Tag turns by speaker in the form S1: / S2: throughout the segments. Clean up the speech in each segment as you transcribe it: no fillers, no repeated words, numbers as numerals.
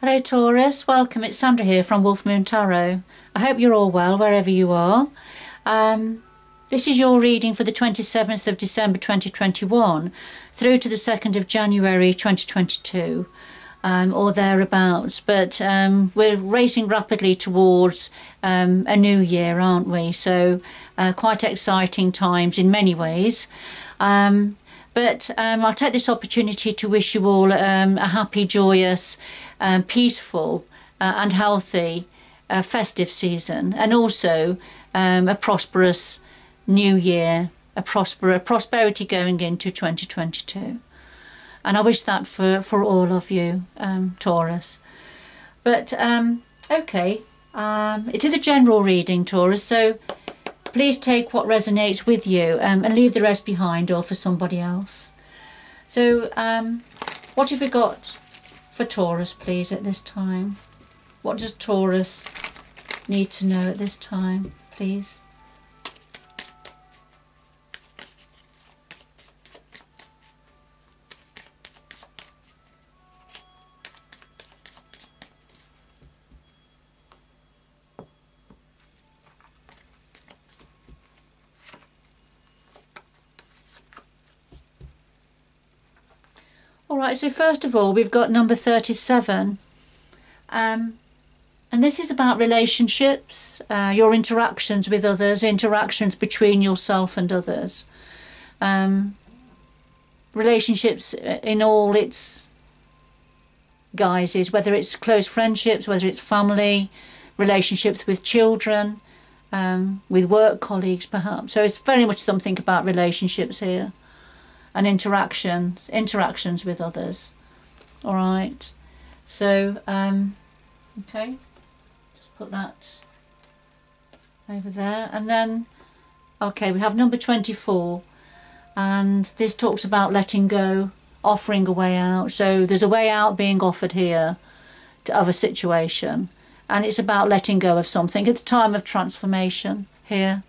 S1: Hello Taurus, welcome. It's Sandra here from Wolf Moon Tarot. I hope you're all well wherever you are. This is your reading for the 27th of December 2021 through to the 2nd of January 2022 or thereabouts. But we're racing rapidly towards a new year, aren't we? So quite exciting times in many ways. But I'll take this opportunity to wish you all a happy, joyous, peaceful and healthy festive season, and also a prosperous new year, a prosperity going into 2022. And I wish that for all of you, Taurus. But okay, it is a general reading, Taurus, so please take what resonates with you and leave the rest behind or for somebody else. So what have we got for Taurus, please, at this time? What does Taurus need to know at this time, please? Alright, so first of all, we've got number 37. And this is about relationships, your interactions with others, interactions between yourself and others. Relationships in all its guises, whether it's close friendships, whether it's family, relationships with children, with work colleagues perhaps. So it's very much something about relationships here. And interactions with others. All right, so okay, just put that over there, and then okay, we have number 24, and this talks about letting go, offering a way out. So there's a way out being offered here of a situation, and it's about letting go of something. It's a time of transformation here,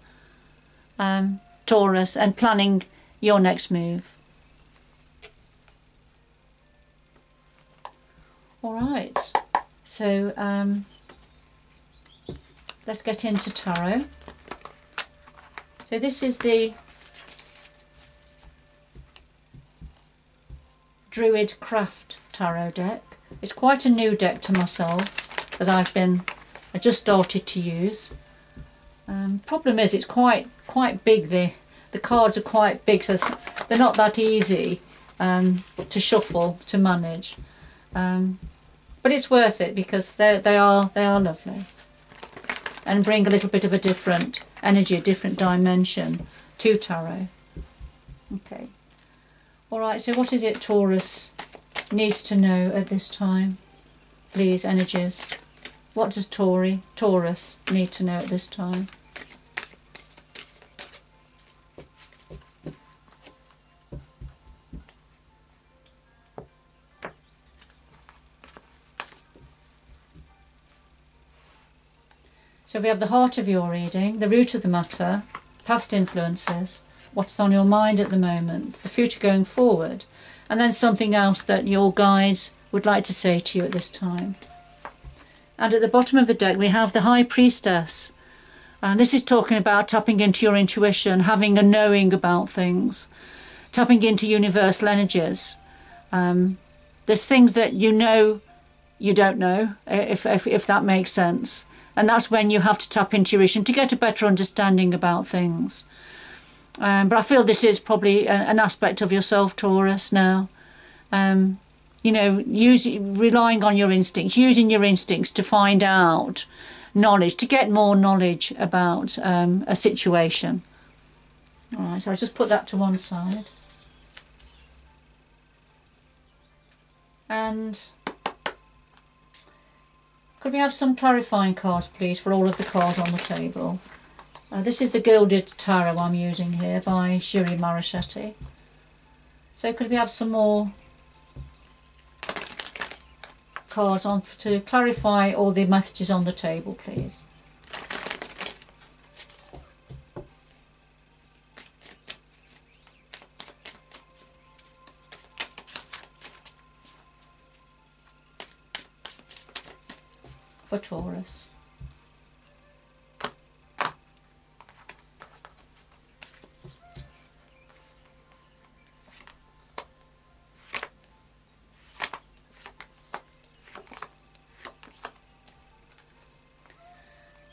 S1: Taurus, and planning your next move. All right, so let's get into tarot. So this is the Druid Craft Tarot deck. It's quite a new deck to myself that I just started to use. Problem is it's quite big. The cards are quite big, so they're not that easy to shuffle, to manage. But it's worth it because they are lovely and bring a little bit of a different energy, a different dimension to tarot. Okay. Alright, so what is it Taurus needs to know at this time? Please, energies. What does Taurus need to know at this time? So we have the heart of your reading, the root of the matter, past influences, what's on your mind at the moment, the future going forward, and then something else that your guides would like to say to you at this time. And at the bottom of the deck we have the High Priestess. And this is talking about tapping into your intuition, having a knowing about things, tapping into universal energies. There's things that you know you don't know, if that makes sense. And that's when you have to tap into your intuition to get a better understanding about things. But I feel this is probably an aspect of yourself, Taurus, now. You know, relying on your instincts, using your instincts to find out knowledge, to get more knowledge about a situation. All right, so I'll just put that to one side. And could we have some clarifying cards, please, for all of the cards on the table? This is the Gilded Tarot I'm using here by Shuri Maraschetti. So could we have some more cards on to clarify all the messages on the table, please? for Taurus.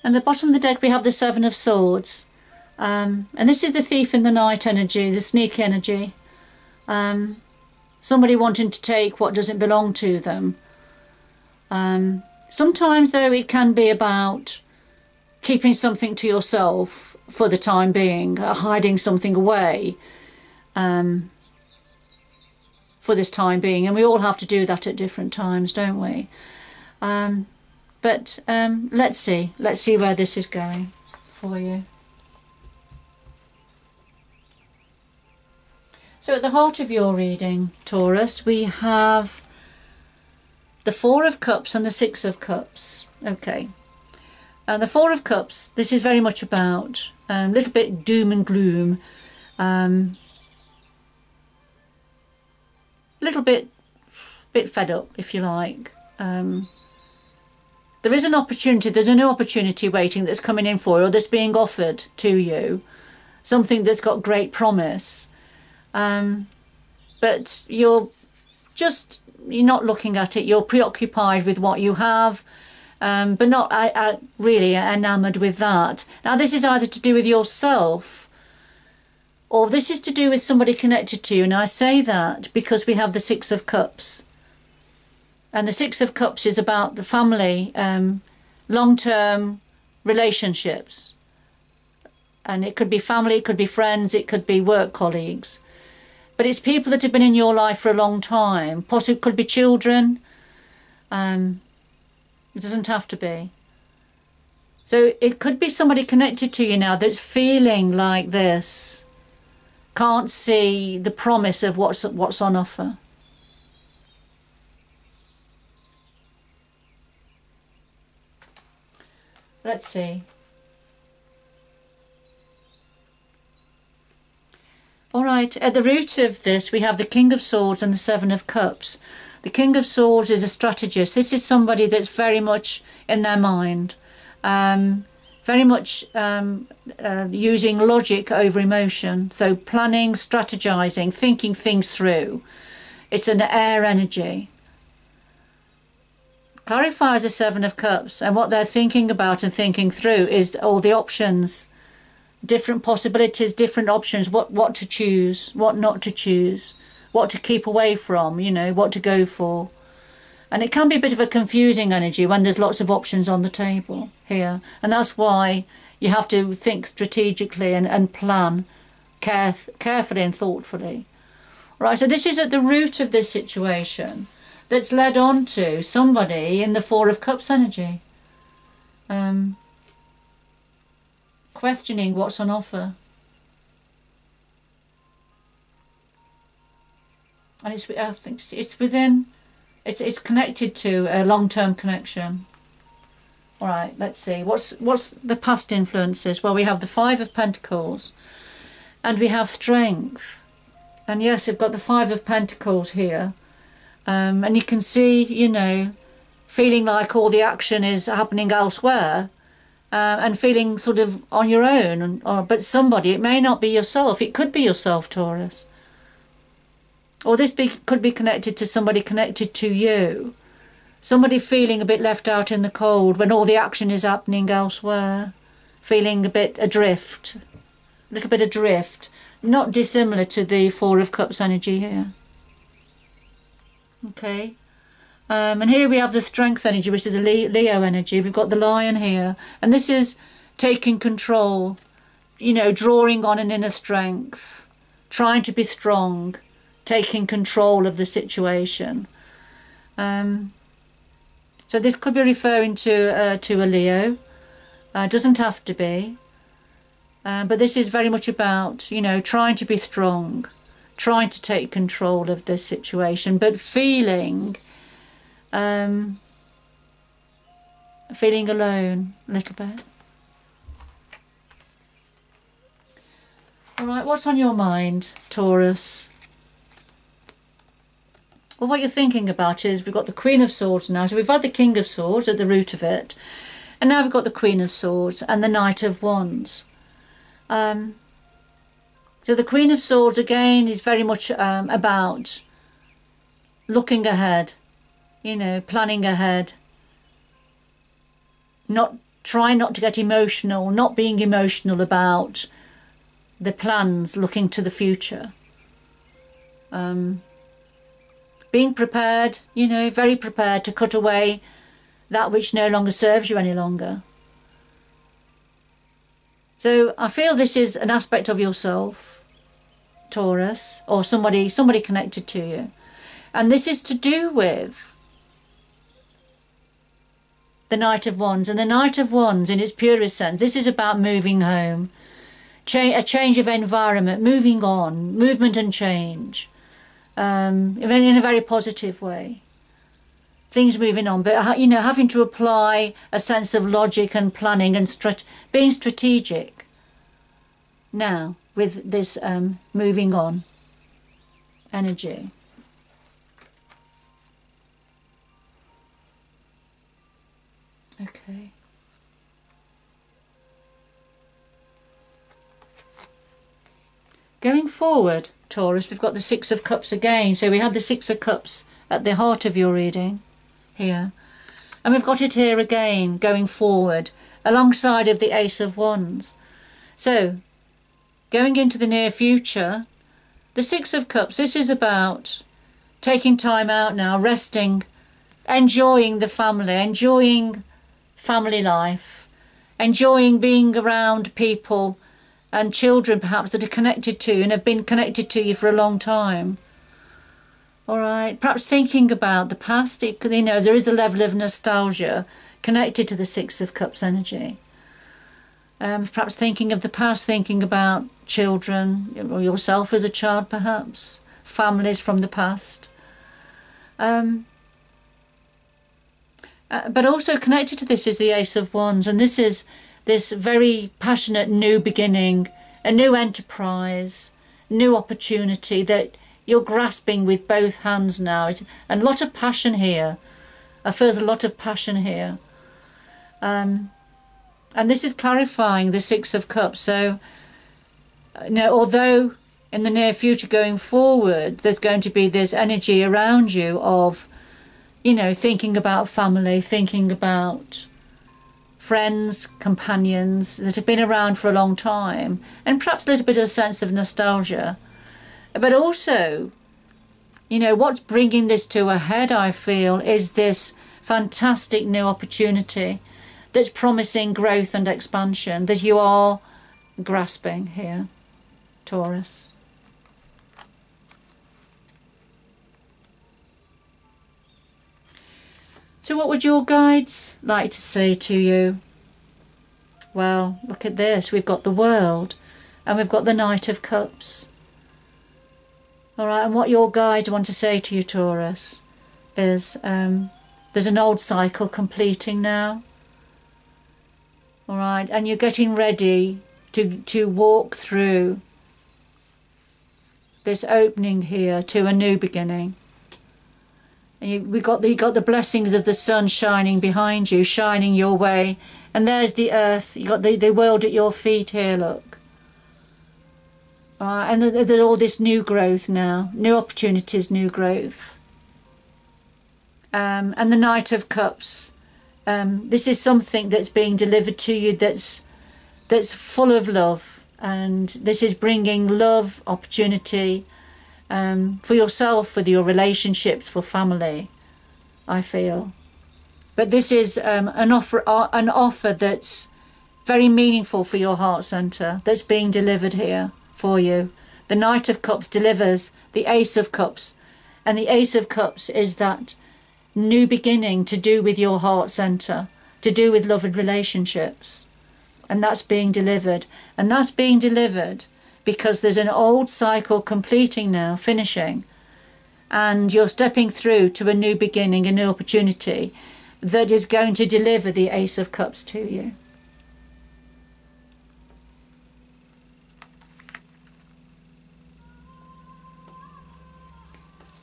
S1: And at the bottom of the deck we have the Seven of Swords. And this is the Thief in the Night energy, the sneak energy. Somebody wanting to take what doesn't belong to them. Sometimes though it can be about keeping something to yourself for the time being, hiding something away for this time being, and we all have to do that at different times, don't we? But let's see where this is going for you. So at the heart of your reading, Taurus, we have the Four of Cups and the Six of Cups. Okay. And the Four of Cups, this is very much about a little bit doom and gloom, little bit fed up, if you like. There is an opportunity, there's a new opportunity waiting that's coming in for you, or that's being offered to you, something that's got great promise. But you're not looking at it, you're preoccupied with what you have, but not really enamoured with that. Now this is either to do with yourself, or this is to do with somebody connected to you, and I say that because we have the Six of Cups. And the Six of Cups is about the family, long-term relationships. And it could be family, it could be friends, it could be work colleagues. But it's people that have been in your life for a long time. Possibly could be children. It doesn't have to be. So it could be somebody connected to you now that's feeling like this. Can't see the promise of what's on offer. Let's see. All right, at the root of this we have the King of Swords and the Seven of Cups. The King of Swords is a strategist. This is somebody that's very much in their mind, very much using logic over emotion. So planning, strategizing, thinking things through. It's an air energy. Clarifies the Seven of Cups, and what they're thinking about and thinking through is all the options, different possibilities, different options, what to choose, what not to choose, what to keep away from, you know, what to go for. And it can be a bit of a confusing energy when there's lots of options on the table here, and that's why you have to think strategically and plan carefully and thoughtfully. Right, so this is at the root of this situation that's led on to somebody in the Four of Cups energy. Questioning what's on offer. And I think it's within, it's connected to a long-term connection. All right, let's see. What's the past influences? Well, we have the Five of Pentacles and we have Strength. And yes, we've got the Five of Pentacles here. And you can see, you know, feeling like all the action is happening elsewhere, and feeling sort of on your own. But somebody, it may not be yourself, it could be yourself, Taurus. Or this could be connected to somebody connected to you. Somebody feeling a bit left out in the cold when all the action is happening elsewhere. Feeling a bit adrift, a little bit adrift. Not dissimilar to the Four of Cups energy here. Okay, and here we have the Strength energy, which is the Leo energy. We've got the Lion here, and this is taking control, you know, drawing on an inner strength, trying to be strong, taking control of the situation. So this could be referring to a Leo. Doesn't have to be, but this is very much about, you know, trying to be strong, trying to take control of this situation, but feeling alone a little bit. All right, what's on your mind, Taurus? Well, what you're thinking about is we've got the Queen of Swords now. So we've had the King of Swords at the root of it. And now we've got the Queen of Swords and the Knight of Wands. So the Queen of Swords, again, is very much about looking ahead, you know, planning ahead. Trying not to get emotional, not being emotional about the plans, looking to the future. Being prepared, you know, very prepared to cut away that which no longer serves you any longer. So I feel this is an aspect of yourself, Taurus, or somebody connected to you. And this is to do with the Knight of Wands. And the Knight of Wands, in its purest sense, this is about moving home, a change of environment, moving on, movement and change, in a very positive way. Things moving on, but, you know, having to apply a sense of logic and planning and being strategic now with this moving on energy. Okay. Going forward, Taurus, we've got the Six of Cups again. So we had the Six of Cups at the heart of your reading here. And we've got it here again, going forward, alongside of the Ace of Wands. So, going into the near future, the Six of Cups, this is about taking time out now, resting, enjoying the family, enjoying family life, enjoying being around people and children perhaps that are connected to and have been connected to you for a long time. All right, perhaps thinking about the past. You know, there is a level of nostalgia connected to the Six of Cups energy. Perhaps thinking of the past, thinking about children, or yourself as a child perhaps, families from the past. But also connected to this is the Ace of Wands, and this is this very passionate new beginning, a new enterprise, new opportunity that you're grasping with both hands now. And a lot of passion here. I feel a lot of passion here. And this is clarifying the Six of Cups. So, you know, although in the near future going forward, there's going to be this energy around you of, you know, thinking about family, thinking about friends, companions that have been around for a long time, and perhaps a little bit of a sense of nostalgia. But also, you know, what's bringing this to a head, I feel, is this fantastic new opportunity that's promising growth and expansion that you are grasping here, Taurus. So what would your guides like to say to you? Well, look at this. We've got the World and we've got the Knight of Cups. All right, and what your guides want to say to you, Taurus, is there's an old cycle completing now. All right, and you're getting ready to walk through this opening here to a new beginning. And you got the blessings of the sun shining behind you, shining your way, and there's the earth. You got the world at your feet here. Look. And there's all this new growth now, new opportunities, new growth. And the Knight of Cups. This is something that's being delivered to you that's full of love, and this is bringing love, opportunity, for yourself, for your relationships, for family, I feel. But this is an offer that's very meaningful for your heart centre, that's being delivered here for you. The Knight of Cups delivers the Ace of Cups, and the Ace of Cups is that new beginning to do with your heart centre, to do with love and relationships. And that's being delivered. And that's being delivered because there's an old cycle completing now, finishing. And you're stepping through to a new beginning, a new opportunity that is going to deliver the Ace of Cups to you.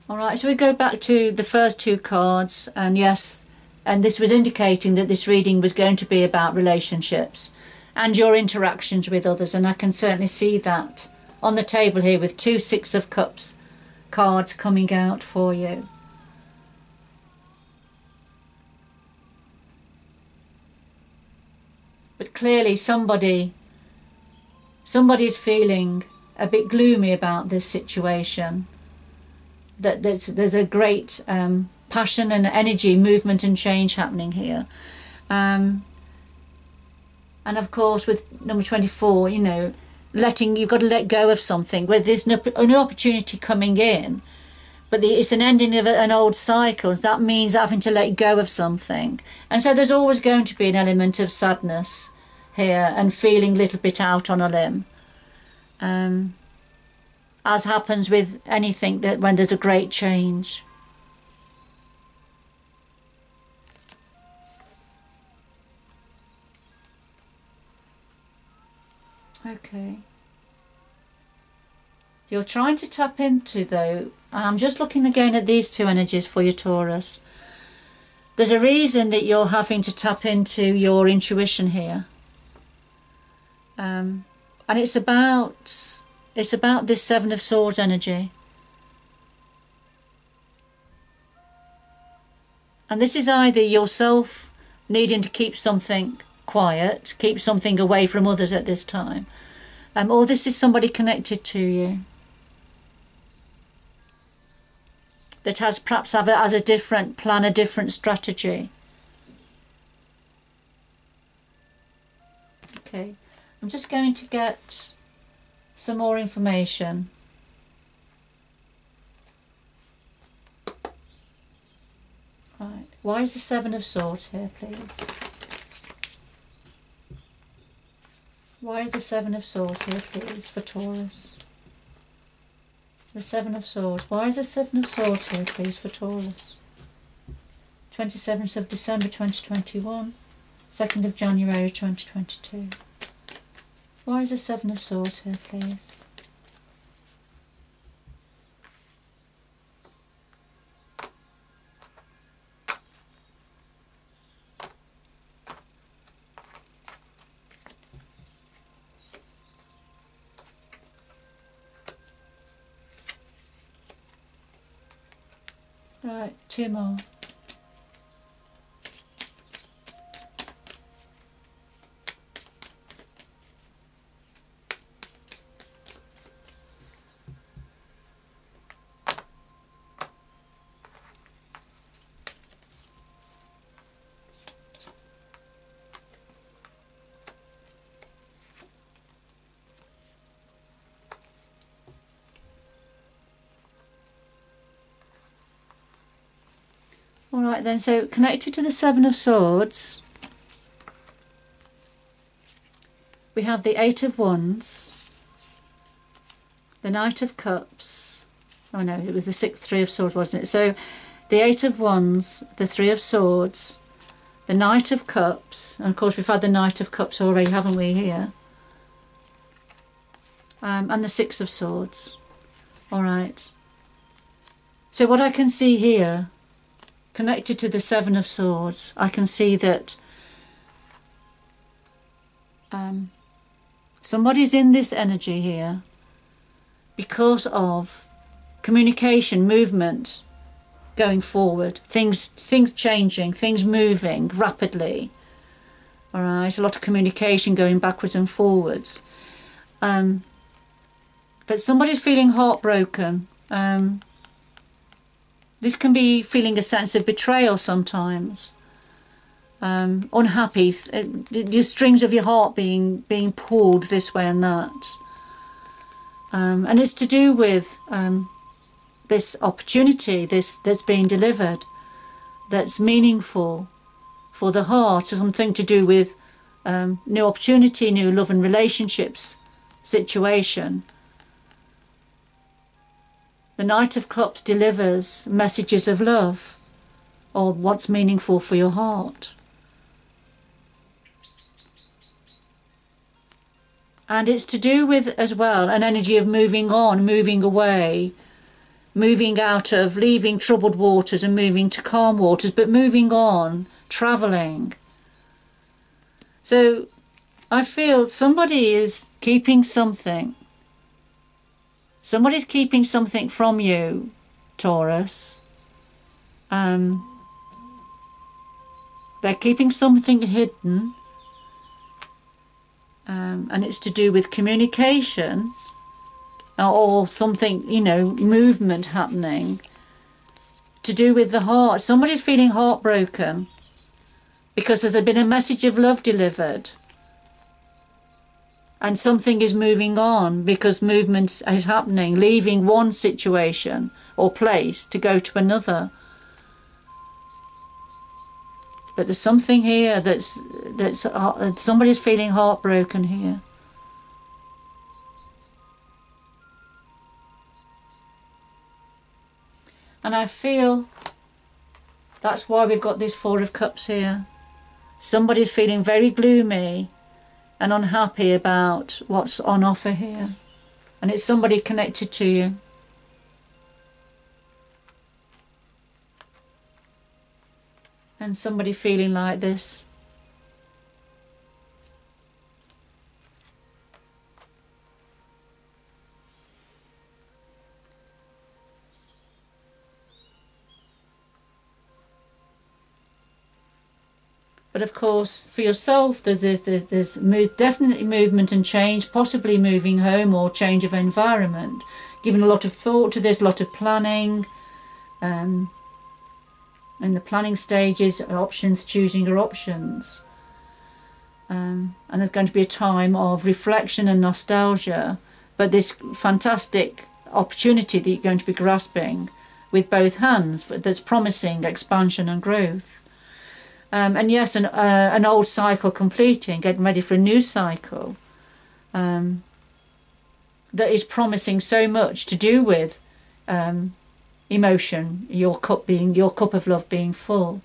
S1: Alright, so we go back to the first two cards, and yes, and this was indicating that this reading was going to be about relationships and your interactions with others, and I can certainly see that on the table here with two Six of Cups cards coming out for you. But clearly somebody's feeling a bit gloomy about this situation, that there's a great passion and energy, movement and change happening here. And of course with number 24, you know, you've got to let go of something where there's an opportunity coming in, but it's an ending of an old cycle. That means having to let go of something, and so there's always going to be an element of sadness here and feeling a little bit out on a limb, as happens with anything that when there's a great change. Okay. You're trying to tap into, though, and I'm just looking again at these two energies for you, Taurus. There's a reason that you're having to tap into your intuition here. And it's about this Seven of Swords energy. And this is either yourself needing to keep something quiet, keep something away from others at this time, or this is somebody connected to you that has perhaps has a different plan, a different strategy. Okay, I'm just going to get some more information. Right, why is the Seven of Swords here, please? Why is the Seven of Swords here, please, for Taurus? The Seven of Swords. Why is the Seven of Swords here, please, for Taurus? 27th of December 2021, 2nd of January 2022. Why is the Seven of Swords here, please? Right, two more. Alright then, so connected to the Seven of Swords, we have the Eight of Wands, the Knight of Cups, oh no, it was the Three of Swords, wasn't it? So the Eight of Wands, the Three of Swords, the Knight of Cups, and of course we've had the Knight of Cups already, haven't we, here? And the Six of Swords. Alright. So what I can see here, connected to the Seven of Swords, I can see that somebody's in this energy here because of communication, movement going forward, things changing, things moving rapidly. All right, a lot of communication going backwards and forwards. But somebody's feeling heartbroken. This can be feeling a sense of betrayal sometimes, unhappy, the strings of your heart being pulled this way and that. And it's to do with this opportunity, that's being delivered, that's meaningful for the heart, something to do with new opportunity, new love and relationships situation. The Knight of Cups delivers messages of love, or what's meaningful for your heart. And it's to do with, as well, an energy of moving on, moving away, moving out of, leaving troubled waters and moving to calm waters, but moving on, travelling. So I feel somebody is keeping something. Somebody's keeping something from you, Taurus. They're keeping something hidden. And it's to do with communication or something, you know, movement happening to do with the heart. Somebody's feeling heartbroken because there's been a message of love delivered. And something is moving on because movement is happening, leaving one situation or place to go to another. But there's something here that's somebody's feeling heartbroken here. And I feel that's why we've got this Four of Cups here. Somebody's feeling very gloomy and unhappy about what's on offer here. And it's somebody connected to you. And somebody feeling like this. But of course, for yourself, there's definitely movement and change, possibly moving home or change of environment. Giving a lot of thought to this, a lot of planning. In the planning stages, options, choosing your options. And there's going to be a time of reflection and nostalgia. But this fantastic opportunity that you're going to be grasping with both hands, that's promising expansion and growth. And yes, an old cycle completing, getting ready for a new cycle that is promising so much to do with emotion, your cup of love being full.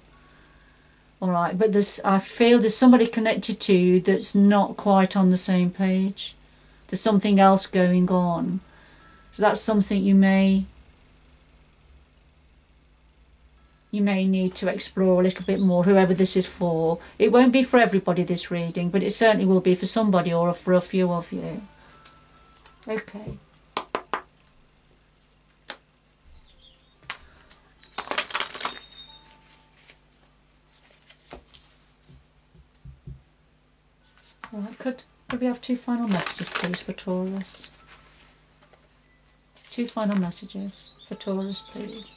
S1: All right, but I feel there's somebody connected to you that's not quite on the same page. There's something else going on. So that's something you may need to explore a little bit more, whoever this is for. It won't be for everybody, this reading, but it certainly will be for somebody or for a few of you. Okay. Right, could we have two final messages, please, for Taurus? Two final messages for Taurus, please.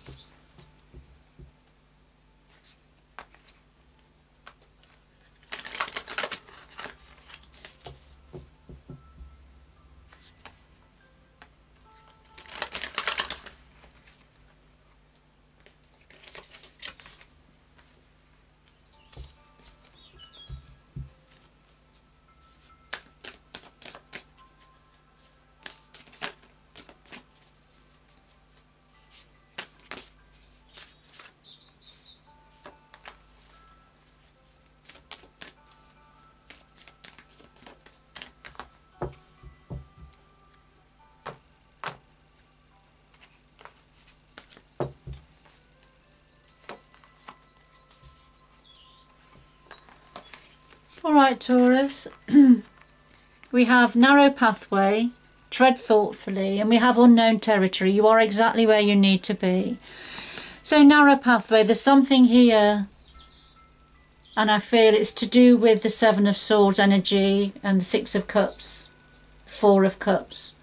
S1: Alright, Taurus, we have narrow pathway, tread thoughtfully, and we have unknown territory. You are exactly where you need to be. So narrow pathway, there's something here, and I feel it's to do with the Seven of Swords energy and the Six of Cups, Four of Cups.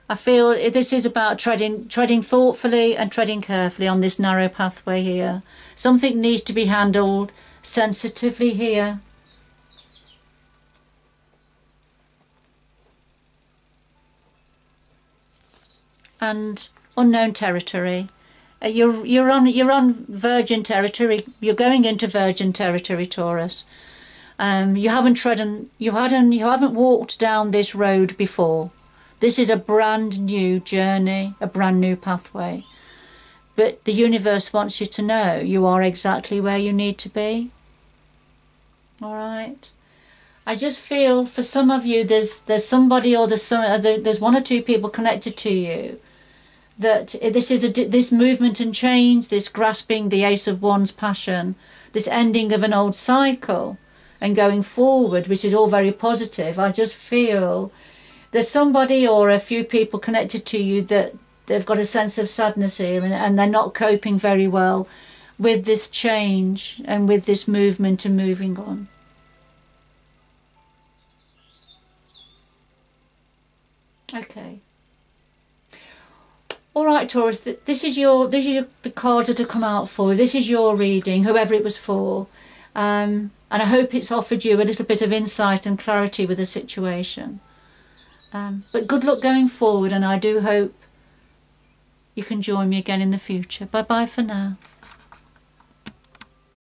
S1: I feel this is about treading thoughtfully and treading carefully on this narrow pathway here. Something needs to be handled sensitively here. And unknown territory. You're on virgin territory. You're going into virgin territory, Taurus. You haven't walked down this road before. This is a brand new journey, a brand new pathway. But the universe wants you to know you are exactly where you need to be. All right. I just feel for some of you, there's somebody or there's one or two people connected to you that this is this movement and change, this grasping the Ace of Wands passion, this ending of an old cycle and going forward, which is all very positive. I just feel there's somebody or a few people connected to you that they've got a sense of sadness here, and they're not coping very well with this change and with this movement and moving on. Okay. All right, Taurus, this is the cards that have come out for you. This is your reading, whoever it was for. And I hope it's offered you a little bit of insight and clarity with the situation. But good luck going forward, and I do hope you can join me again in the future. Bye-bye for now.